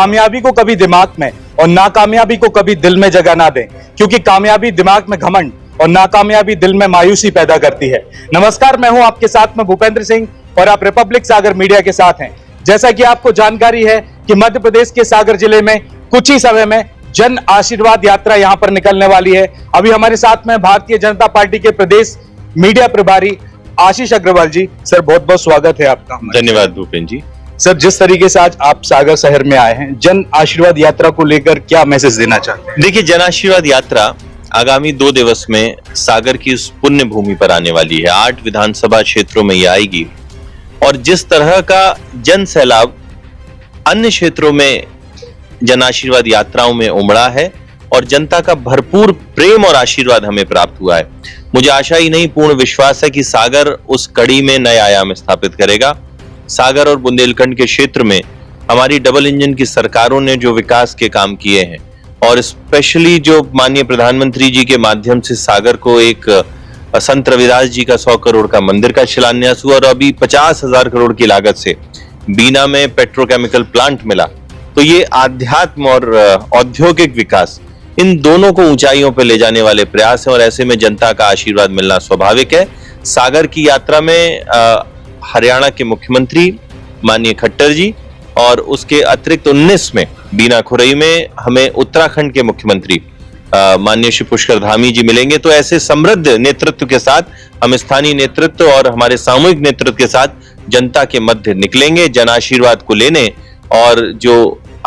कामयाबी को कभी दिमाग में और नाकामयाबी को कभी दिल में जगह ना दें, क्योंकि कामयाबी दिमाग में घमंड और नाकामयाबी दिल में मायूसी पैदा करती है। नमस्कार, मैं हूं आपके साथ में भूपेंद्र सिंह और आप रिपब्लिक सागर मीडिया के साथ हैं। जैसा कि आपको जानकारी है कि मध्य प्रदेश के सागर जिले में कुछ ही समय में जन आशीर्वाद यात्रा यहां पर निकलने वाली है। अभी हमारे साथ में भारतीय जनता पार्टी के प्रदेश मीडिया प्रभारी आशीष अग्रवाल जी। सर, बहुत बहुत स्वागत है आपका। धन्यवाद भूपेंद्र जी। सर, जिस तरीके से आज आप सागर शहर में आए हैं, जन आशीर्वाद यात्रा को लेकर क्या मैसेज देना चाहते हैं? देखिए, जन आशीर्वाद यात्रा आगामी 2 दिवस में सागर की इस पुण्य भूमि पर आने वाली है। 8 विधानसभा क्षेत्रों में ये आएगी और जिस तरह का जन सैलाब अन्य क्षेत्रों में जन आशीर्वाद यात्राओं में उमड़ा है और जनता का भरपूर प्रेम और आशीर्वाद हमें प्राप्त हुआ है, मुझे आशा ही नहीं पूर्ण विश्वास है कि सागर उस कड़ी में नए आयाम स्थापित करेगा। सागर और बुंदेलखंड के क्षेत्र में हमारी डबल इंजन की सरकारों ने जो विकास के काम किए हैं और स्पेशली जो माननीय प्रधानमंत्री जी के माध्यम से सागर को एक संत रविदास जी का 100 करोड़ का मंदिर का शिलान्यास हुआ और अभी 50,000 करोड़ की लागत से बीना में पेट्रोकेमिकल प्लांट मिला, तो ये आध्यात्म और औद्योगिक विकास इन दोनों को ऊंचाइयों पर ले जाने वाले प्रयास हैं और ऐसे में जनता का आशीर्वाद मिलना स्वाभाविक है। सागर की यात्रा में हरियाणा के मुख्यमंत्री माननीय खट्टर जी और उसके अतिरिक्त 19 में बीना खुरई में हमें उत्तराखंड के मुख्यमंत्री माननीय श्री पुष्कर धामी जी मिलेंगे। तो ऐसे समृद्ध नेतृत्व के साथ हम स्थानीय नेतृत्व और हमारे सामूहिक नेतृत्व के साथ जनता के मध्य निकलेंगे जन आशीर्वाद को लेने और जो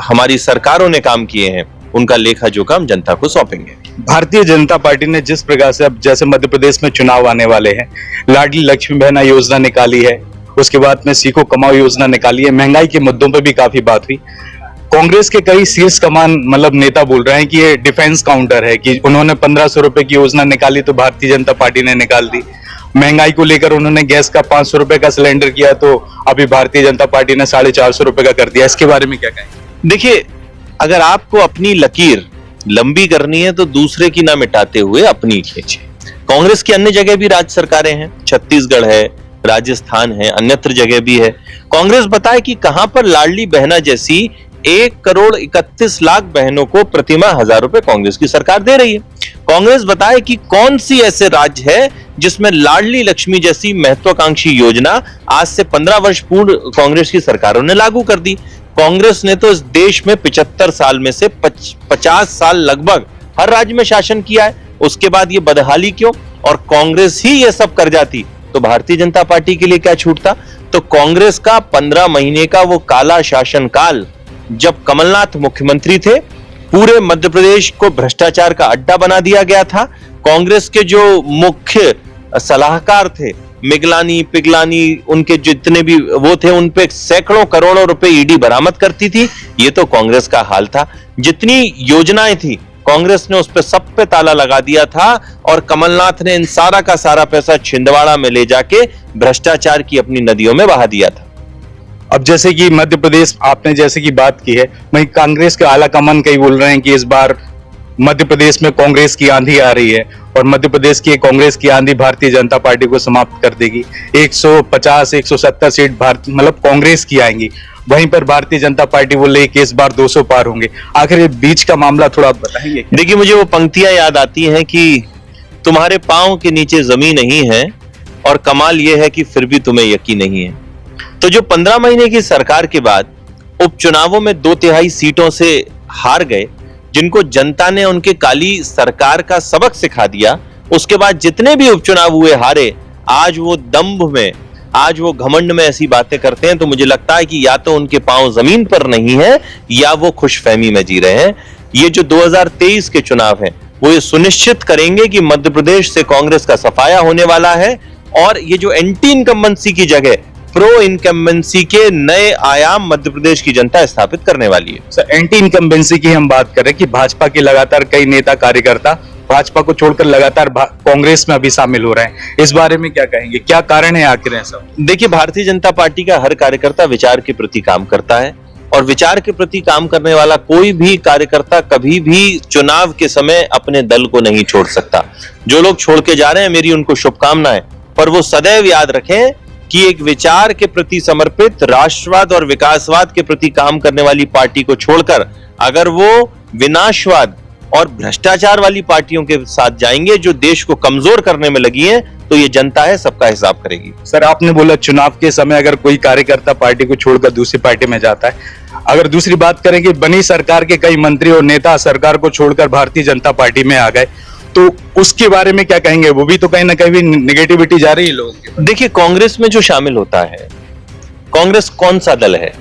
हमारी सरकारों ने काम किए हैं उनका लेखा जोखा हम जनता को सौंपेंगे। भारतीय जनता पार्टी ने जिस प्रकार से अब जैसे मध्य प्रदेश में चुनाव आने वाले हैं, लाडली लक्ष्मी बहना योजना निकाली है, उसके बाद में सीखो कमाओ योजना निकाली है, महंगाई के मुद्दों पर भी काफी बात हुई। कांग्रेस के कई शीर्ष कमान नेता बोल रहे हैं कि ये डिफेंस काउंटर है, कि उन्होंने 1500 रुपए की योजना निकाली तो भारतीय जनता पार्टी ने निकाल दी। महंगाई को लेकर उन्होंने गैस का 500 रुपए का सिलेंडर किया तो अभी भारतीय जनता पार्टी ने 450 रुपए का कर दिया। इसके बारे में क्या कहें? देखिए, अगर आपको अपनी लकीर लंबी करनी है तो दूसरे की ना मिटाते हुए अपनी खींचे। कांग्रेस की अन्य जगह भी राज्य सरकारें हैं, छत्तीसगढ़ है, राजस्थान है, अन्यत्र जगह भी है। कांग्रेस बताए कि कहां पर लाडली बहना जैसी 1,31,00,000 बहनों को प्रतिमाह 1,000 रुपए कांग्रेस की सरकार दे रही है। कांग्रेस बताए कि कौन सी ऐसे राज्य है जिसमें लाडली लक्ष्मी जैसी महत्वाकांक्षी योजना आज से 15 वर्ष पूर्व कांग्रेस की सरकारों ने लागू कर दी। कांग्रेस ने तो इस देश में 75 साल में से 50 साल लगभग हर राज्य में शासन किया है, उसके बाद ये बदहाली क्यों? और कांग्रेस ही ये सब कर जाती तो भारतीय जनता पार्टी के लिए क्या छूटता? तो कांग्रेस का 15 महीने का वो काला शासन काल, जब कमलनाथ मुख्यमंत्री थे, पूरे मध्य प्रदेश को भ्रष्टाचार का अड्डा बना दिया गया था। कांग्रेस के जो मुख्य सलाहकार थे, मिगलानी पिगलानी, उनके जितने भी वो थे, उन पे सैकड़ों करोड़ों रुपए ईडी बरामद करती थी। ये तो कांग्रेस का हाल था। जितनी योजनाएं थी कांग्रेस ने उस पे सब पे ताला लगा दिया था और कमलनाथ ने इन सारा का सारा पैसा छिंदवाड़ा में ले जाके भ्रष्टाचार की अपनी नदियों में बहा दिया था। अब जैसे कि मध्य प्रदेश आपने जैसे की बात की है, वहीं कांग्रेस के आला कमान कई बोल रहे हैं कि इस बार मध्य प्रदेश में कांग्रेस की आंधी आ रही है और मध्य प्रदेश की कांग्रेस की आंधी भारतीय जनता पार्टी को समाप्त कर देगी। 150-170 सीट कांग्रेस की आएंगी, वहीं पर भारतीय जनता पार्टी बोल रही है कि इस बार 200 पार होंगे। आखिर ये बीच का मामला थोड़ा आप बताएंगे? देखिए, मुझे वो पंक्तियां याद आती हैं कि तुम्हारे पांव के नीचे जमीन नहीं है और कमाल ये है कि फिर भी तुम्हें यकीन नहीं है। तो जो 15 महीने की सरकार के बाद उपचुनावों में 2/3 सीटों से हार गए, जिनको जनता ने उनके काली सरकार का सबक सिखा दिया, उसके बाद जितने भी उपचुनाव हुए हारे, आज वो दंभ में, आज वो घमंड में ऐसी बातें करते हैं। तो मुझे लगता है कि या तो उनके पांव जमीन पर नहीं है या वो खुशफहमी में जी रहे हैं। ये जो 2023 के चुनाव हैं, वो ये सुनिश्चित करेंगे कि मध्य प्रदेश से कांग्रेस का सफाया होने वाला है और ये जो एंटी इनकम्बेंसी की जगह प्रो इनकम्बेंसी के नए आयाम मध्य प्रदेश की जनता स्थापित करने वाली है। सर, एंटी इनकम्बेंसी की हम बात करें कि भाजपा के लगातार कई नेता कार्यकर्ता भाजपा को छोड़कर लगातार कांग्रेस में अभी शामिल हो रहे हैं, इस बारे में क्या कहेंगे? क्या कारण है आखिर ऐसा? देखिए, भारतीय जनता पार्टी का हर कार्यकर्ता विचार के प्रति काम करता है और विचार के प्रति काम करने वाला कोई भी कार्यकर्ता कभी भी चुनाव के समय अपने दल को नहीं छोड़ सकता। जो लोग छोड़ के जा रहे हैं, मेरी उनको शुभकामनाएं, पर वो सदैव याद रखें कि एक विचार के प्रति समर्पित, राष्ट्रवाद और विकासवाद के प्रति काम करने वाली पार्टी को छोड़कर अगर वो विनाशवाद और भ्रष्टाचार वाली पार्टियों के साथ जाएंगे जो देश को कमजोर करने में लगी हैं, तो ये जनता है, सबका हिसाब करेगी। सर, आपने बोला चुनाव के समय अगर कोई कार्यकर्ता पार्टी को छोड़कर दूसरी पार्टी में जाता है, अगर दूसरी बात करें कि बनी सरकार के कई मंत्री और नेता सरकार को छोड़कर भारतीय जनता पार्टी में आ गए, तो उसके बारे में क्या कहेंगे? वो भी तो कहीं ना कहीं निगेटिविटी जा रही है लोगों की। देखिए, कांग्रेस में जो शामिल होता है, कांग्रेस कौन सा दल है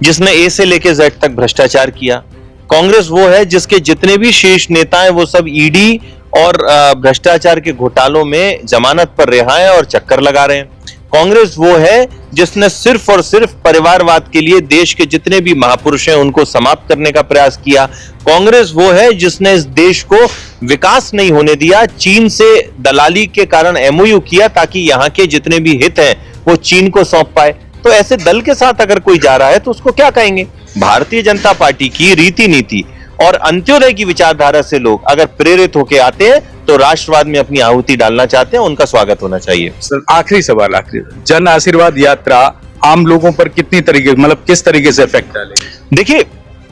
जिसने ए से लेकर जेड तक भ्रष्टाचार किया? कांग्रेस वो है जिसके जितने भी शीर्ष नेता हैं वो सब ईडी और भ्रष्टाचार के घोटालों में जमानत पर रिहा हैं और चक्कर लगा रहे हैं। कांग्रेस वो है जिसने सिर्फ और सिर्फ परिवारवाद के लिए देश के जितने भी महापुरुष हैं उनको समाप्त करने का प्रयास किया। कांग्रेस वो है जिसने इस देश को विकास नहीं होने दिया, चीन से दलाली के कारण एमओयू किया ताकि यहाँ के जितने भी हित हैं वो चीन को सौंप पाए। तो ऐसे दल के साथ अगर कोई जा रहा है तो उसको क्या कहेंगे? भारतीय जनता पार्टी की रीति नीति और अंत्योदय की विचारधारा से लोग अगर प्रेरित होकर आते हैं तो राष्ट्रवाद में अपनी आहुति डालना चाहते हैं, उनका स्वागत होना चाहिए। सर, आखिरी सवाल, जन आशीर्वाद यात्रा आम लोगों पर कितनी तरीके, मतलब किस तरीके से इफेक्ट डालेगी? देखिए,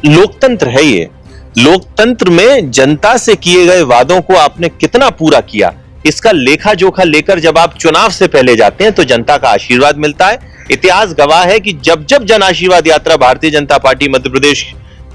लोकतंत्र है ये। लोकतंत्र में जनता से किए गए वादों को आपने कितना पूरा किया, इसका लेखा जोखा लेकर जब आप चुनाव से पहले जाते हैं तो जनता का आशीर्वाद मिलता है। इतिहास गवाह है कि जब जब जन आशीर्वाद यात्रा भारतीय जनता पार्टी मध्य प्रदेश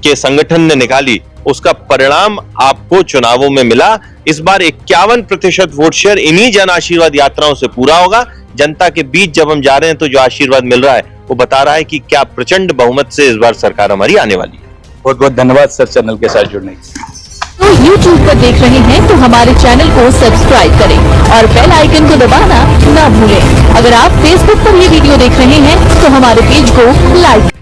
के संगठन ने निकाली, उसका परिणाम आपको चुनावों में मिला। इस बार 51% वोट शेयर इन्हीं जन आशीर्वाद यात्राओं से पूरा होगा। जनता के बीच जब हम जा रहे हैं तो जो आशीर्वाद मिल रहा है वो बता रहा है कि क्या प्रचंड बहुमत से इस बार सरकार हमारी आने वाली है। बहुत बहुत धन्यवाद सर चैनल के साथ जुड़ने के लिए। तो YouTube पर देख रहे हैं तो हमारे चैनल को सब्सक्राइब करें और बेल आइकन को दबाना ना भूलें। अगर आप Facebook पर ये वीडियो देख रहे हैं तो हमारे पेज को लाइक